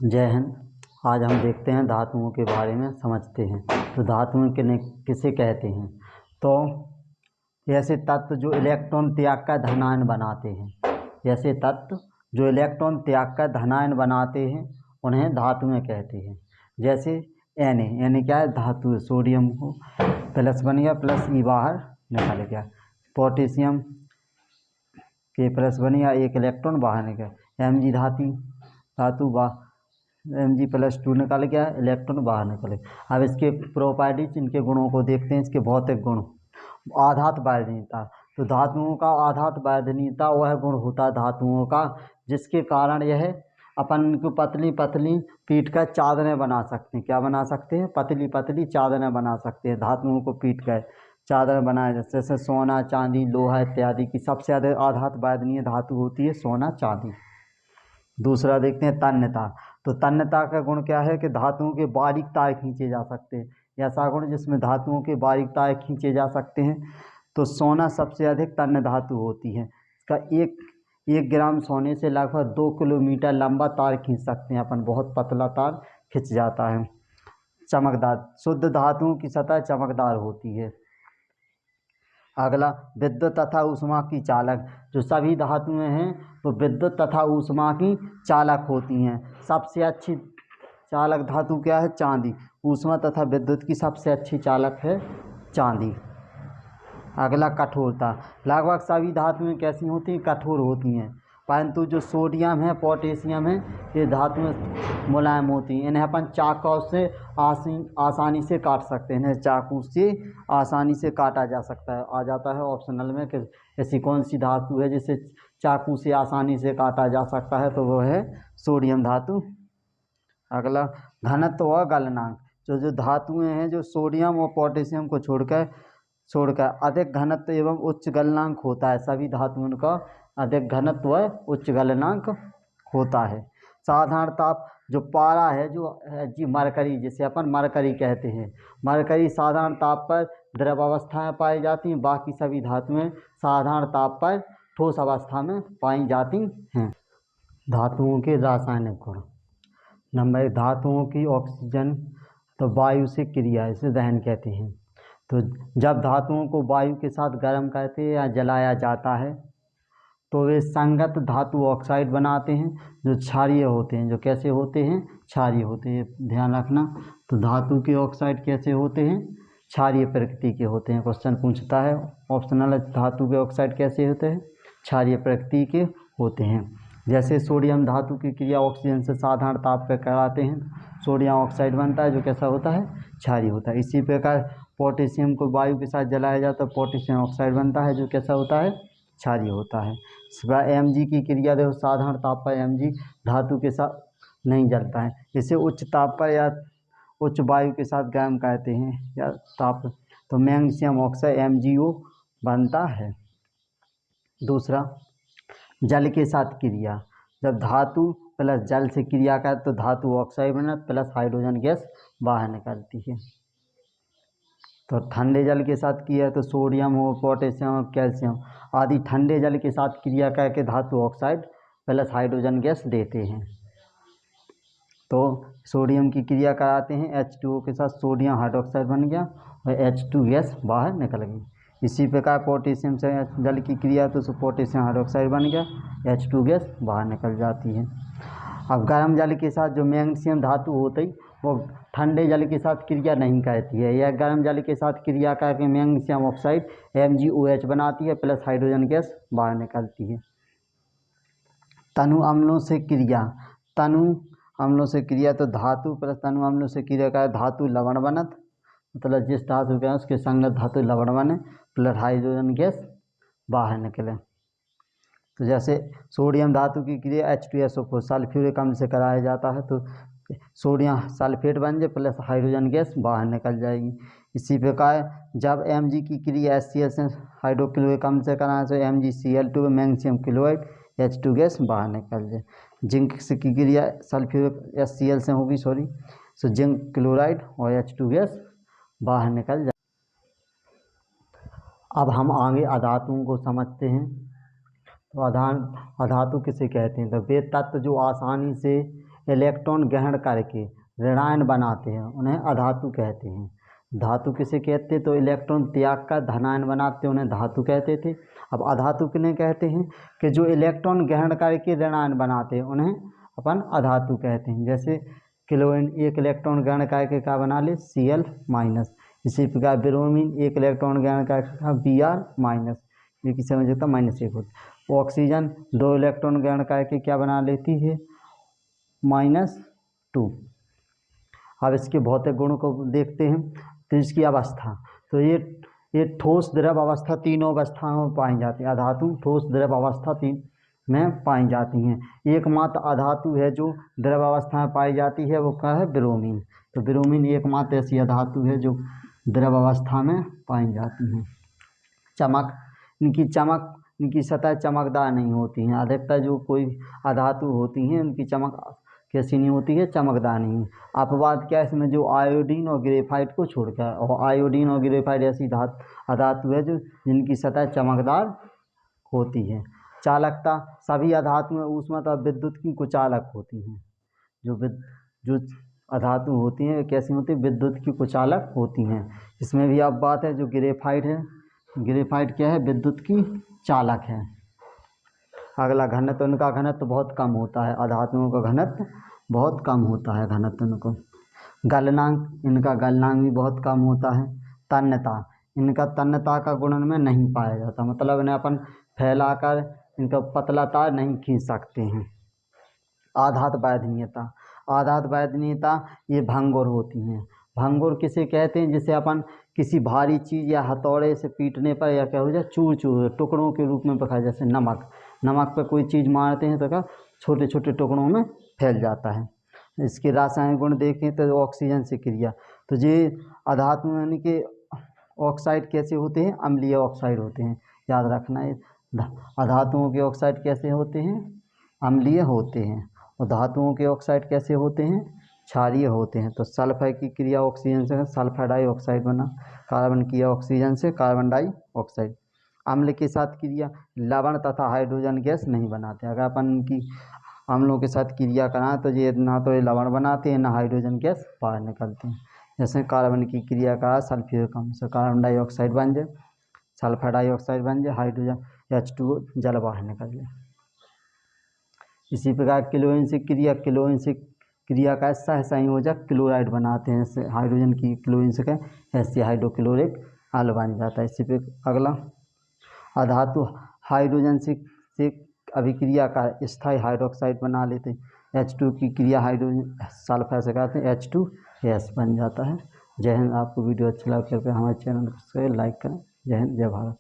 जय हिंद। आज हम देखते हैं धातुओं के बारे में समझते हैं। तो धातुएं किसे कहते हैं? तो ऐसे तत्व जो इलेक्ट्रॉन त्याग का धनायन बनाते हैं, ऐसे तत्व जो इलेक्ट्रॉन त्याग का धनायन बनाते हैं उन्हें धातुएं कहते हैं। जैसे Na क्या है? धातु है। सोडियम को प्लस बन गया, प्लस ई बाहर निकल गया। पोटेशियम के प्लस बन गया, एक इलेक्ट्रॉन बाहर निकल। Mg धातु Mg प्लस 2 निकल गया, इलेक्ट्रॉन बाहर निकले। अब इसके प्रॉपर्टीज, इनके गुणों को देखते हैं। इसके भौतिक गुण। आधात बाध्यता, तो धातुओं का आधात बाध्यता वह गुण होता है धातुओं का जिसके कारण यह अपन को पतली पतली पीट कर चादरें बना सकते हैं। क्या बना सकते हैं? पतली पतली चादरें बना सकते हैं। धातुओं को पीट कर चादर बनाए, जैसे सोना, चांदी, लोहा इत्यादि की सबसे अधिक आधात बाध्यनीय धातु होती है सोना, चांदी। दूसरा देखते हैं तन्यता। तो तन्यता का गुण क्या है कि धातुओं के बारीक तार खींचे जा सकते हैं। ऐसा गुण जिसमें धातुओं के बारीक तार खींचे जा सकते हैं। तो सोना सबसे अधिक तन्य धातु होती है। इसका एक ग्राम सोने से लगभग 2 किलोमीटर लंबा तार खींच सकते हैं अपन। बहुत पतला तार खिंच जाता है। चमकदार, शुद्ध धातुओं की सतह चमकदार होती है। अगला विद्युत तथा ऊष्मा की चालक। जो सभी धातुएं हैं वो विद्युत तथा ऊष्मा की चालक होती हैं। सबसे अच्छी चालक धातु क्या है? चांदी। ऊष्मा तथा विद्युत की सबसे अच्छी चालक है चांदी। अगला कठोरता। लगभग सभी धातुएं कैसी होती हैं? कठोर होती हैं। परंतु जो सोडियम है, पोटेशियम है, ये धातुएं मुलायम होती हैं। इन्हें अपन चाकू से आसानी से काट सकते हैं। इन्हें चाकू से आसानी से काटा जा सकता है। आ जाता है ऑप्शनल में कि ऐसी कौन सी धातु है जिसे चाकू से आसानी से काटा जा सकता है, तो वो है सोडियम धातु। अगला घनत्व व गलनांक। जो धातुएं हैं जो सोडियम और पोटेशियम को छोड़कर अधिक घनत्व एवं उच्च गलनांक होता है। सभी धातुओं का अधिक घनत्व व उच्च गलनांक होता है। साधारण ताप, जो पारा है, जो जी मरकरी, जिसे अपन मरकरी कहते हैं, मरकरी साधारण ताप पर द्रव अवस्था में पाई जाती हैं। बाकी सभी धातुएं साधारण ताप पर ठोस अवस्था में पाई जाती हैं। धातुओं के रासायनिक गुण। नंबर 1, धातुओं की ऑक्सीजन तो वायु से क्रिया, इसे दहन कहते हैं। तो जब धातुओं को वायु के साथ गर्म करते या जलाया जाता है तो वे संगत धातु ऑक्साइड बनाते हैं जो क्षारीय होते हैं। जो कैसे होते हैं? क्षारीय होते हैं, ध्यान रखना। तो धातु के ऑक्साइड कैसे होते हैं? क्षारीय प्रकृति के होते हैं। क्वेश्चन पूछता है ऑप्शनल, धातु के ऑक्साइड कैसे होते हैं? क्षारीय प्रकृति के होते हैं। जैसे सोडियम धातु की क्रिया ऑक्सीजन से साधारण ताप पर कराते हैं, सोडियम ऑक्साइड बनता है जो कैसा होता है? क्षारीय होता है। इसी प्रकार पोटेशियम को वायु के साथ जलाया जाता है, पोटेशियम ऑक्साइड बनता है जो कैसा होता है? क्षारीय होता है। Mg की क्रिया देखो, साधारण ताप पर Mg धातु के साथ नहीं जलता है। इसे उच्च ताप पर या उच्च वायु के साथ गर्म करते हैं या ताप, तो मैग्नीशियम ऑक्साइड MgO बनता है। दूसरा, जल के साथ क्रिया। जब धातु प्लस जल से क्रिया करे तो धातु ऑक्साइड बना प्लस हाइड्रोजन गैस बाहर निकलती है। तो ठंडे जल के साथ किया तो सोडियम हो, पोटेशियम हो, कैल्शियम आदि ठंडे जल के साथ क्रिया करके धातु ऑक्साइड प्लस हाइड्रोजन गैस देते हैं। तो सोडियम की क्रिया कराते हैं H2O के साथ, सोडियम हाइड्रोक्साइड बन गया और H2 गैस बाहर निकल गई। इसी प्रकार पोटेशियम से जल की क्रिया तो पोटेशियम हाइड्रोक्साइड बन गया, H2 गैस बाहर निकल जाती है। अब गर्म जल के साथ जो मैग्नीशियम धातु होती वो ठंडे जल के साथ क्रिया नहीं करती है। यह गर्म जल के साथ क्रिया करके मैग्नीशियम ऑक्साइड MgOH बनाती है प्लस हाइड्रोजन गैस बाहर निकलती है। तनु अम्लों से क्रिया। तनु अम्लों से क्रिया तो धातु प्लस तनु अम्लों से क्रिया का धातु लवण बनत, मतलब जिस धातु के उसके संगत धातु लवण बने प्लस हाइड्रोजन गैस बाहर निकले। तो जैसे सोडियम धातु की क्रिया H2SO4 सल्फ्यूरिक अम्ल से कराया जाता है तो सोडियम सल्फेट बन जाए प्लस हाइड्रोजन गैस बाहर निकल जाएगी। इसी प्रकार जब Mg की क्रिया HCl से हाइड्रोक्लोरिक अम्ल से कराएं तो MgCl2 magnesium chloride H2 gas बाहर निकल जाए। जिंक से की क्रिया सल्फ्यूरिक HCl से होगी, सो जिंक क्लोराइड और H2 गैस बाहर निकल जाए। अब हम आगे अधातुओं को समझते हैं। तो अधातु किसे कहते हैं? तो वे तत्व जो आसानी से इलेक्ट्रॉन ग्रहण करके ऋणायन बनाते हैं उन्हें अधातु कहते हैं। धातु किसे कहते तो इलेक्ट्रॉन त्याग का धनायन बनाते उन्हें धातु कहते थे। अब अधातु किन्हें कहते हैं कि जो इलेक्ट्रॉन ग्रहण करके ऋणायन बनाते हैं उन्हें अपन अधातु कहते हैं। जैसे क्लोरीन एक इलेक्ट्रॉन ग्रहण करके क्या बना ले Cl-। इसी प्रकार ब्रोमीन एक इलेक्ट्रॉन ग्रहण करके Br-, ये किसी में होता -1 होता। ऑक्सीजन 2 इलेक्ट्रॉन ग्रहण करके क्या बना लेती है -2। अब इसके भौतिक गुण को देखते हैं। तो इसकी अवस्था तो ये ठोस द्रव अवस्था तीनों अवस्थाओं में पाई जाती है। अधातु ठोस द्रव अवस्था तीन में पाई जाती हैं। एकमात्र अधातु है जो द्रव अवस्था में पाई जाती है वो क्या है ब्रोमीन। तो ब्रोमीन एकमात्र ऐसी अधातु है जो द्रव अवस्था में पाई जाती हैं। चमक इनकी सतह चमकदार नहीं होती हैं। अधिकतर जो कोई अधातु होती हैं उनकी चमक कैसी नहीं होती है चमकदार नहीं। अपवाद क्या है इसमें जो आयोडीन और ग्रेफाइट को छोड़कर, और आयोडीन और ग्रेफाइट ऐसी अधातु है जो जिनकी सतह चमकदार होती है। चालकता सभी अधातु में ऊष्मा तथा विद्युत की कुचालक होती हैं। जो अधातु होती हैं कैसी होती है विद्युत की कुचालक होती हैं। इसमें भी अब बात है जो ग्रेफाइट है, ग्रेफाइट क्या है विद्युत की चालक है। अगला घनत्व, उनका घनत्व बहुत कम होता है। अधातुओं का घनत्व बहुत कम होता है घनत्व उनको। गलनांक, इनका गलनांक भी बहुत कम होता है। तन्यता, इनका तन्यता का गुणन में नहीं पाया जाता, मतलब इन्हें अपन फैलाकर इनका पतला तार नहीं खींच सकते हैं। आघात वैधनीयता, आघात वैधनीयता ये भंगुर होती हैं। भंगुर किसे कहते हैं जिसे अपन किसी भारी चीज़ या हथौड़े से पीटने पर या क्या हो जाए चूर चूर टुकड़ों के रूप में पकाया। जैसे नमक पर कोई चीज़ मारते हैं तो क्या छोटे छोटे टुकड़ों में फैल जाता है। इसके रासायनिक गुण देखें तो ऑक्सीजन से क्रिया, तो ये अधातु यानी कि ऑक्साइड कैसे होते हैं अम्लीय ऑक्साइड होते हैं। याद रखना है अधातुओं के ऑक्साइड कैसे होते हैं अम्लीय होते हैं, और धातुओं के ऑक्साइड कैसे होते हैं क्षारीय होते हैं। तो सल्फर की क्रिया ऑक्सीजन से सल्फर डाइऑक्साइड बना, कार्बन की ऑक्सीजन से कार्बन डाइऑक्साइड। अम्ल के साथ क्रिया लवण तथा हाइड्रोजन गैस नहीं बनाते। अगर अपन की अम्लों के साथ क्रिया कराएं तो ये ना तो ये लवण बनाते हैं ना हाइड्रोजन गैस बाहर निकलते हैं। जैसे कार्बन की क्रिया करा सल्फ्यूरिक अम्ल से कार्बन डाइऑक्साइड बन जाए, सल्फर डाइऑक्साइड बन जाए, हाइड्रोजन H2O जल बाहर निकल जाए। इसी प्रकार क्लोरीन से क्रिया का सहसंयोजक क्लोराइड बनाते हैं। इससे हाइड्रोजन की क्लोरीन से क्या हाइड्रोक्लोरिक अम्ल बन जाता है। इसी पे अगला अधातु हाइड्रोजन से अभिक्रिया का स्थायी हाइड्रोक्साइड बना लेते हैं। H2 की क्रिया हाइड्रोजन सल्फर से करते हैं H2S बन जाता है। जय हिंद। आपको वीडियो अच्छा लगा कृपया हमारे चैनल को लाइक करें। जय हिंद, जय भारत।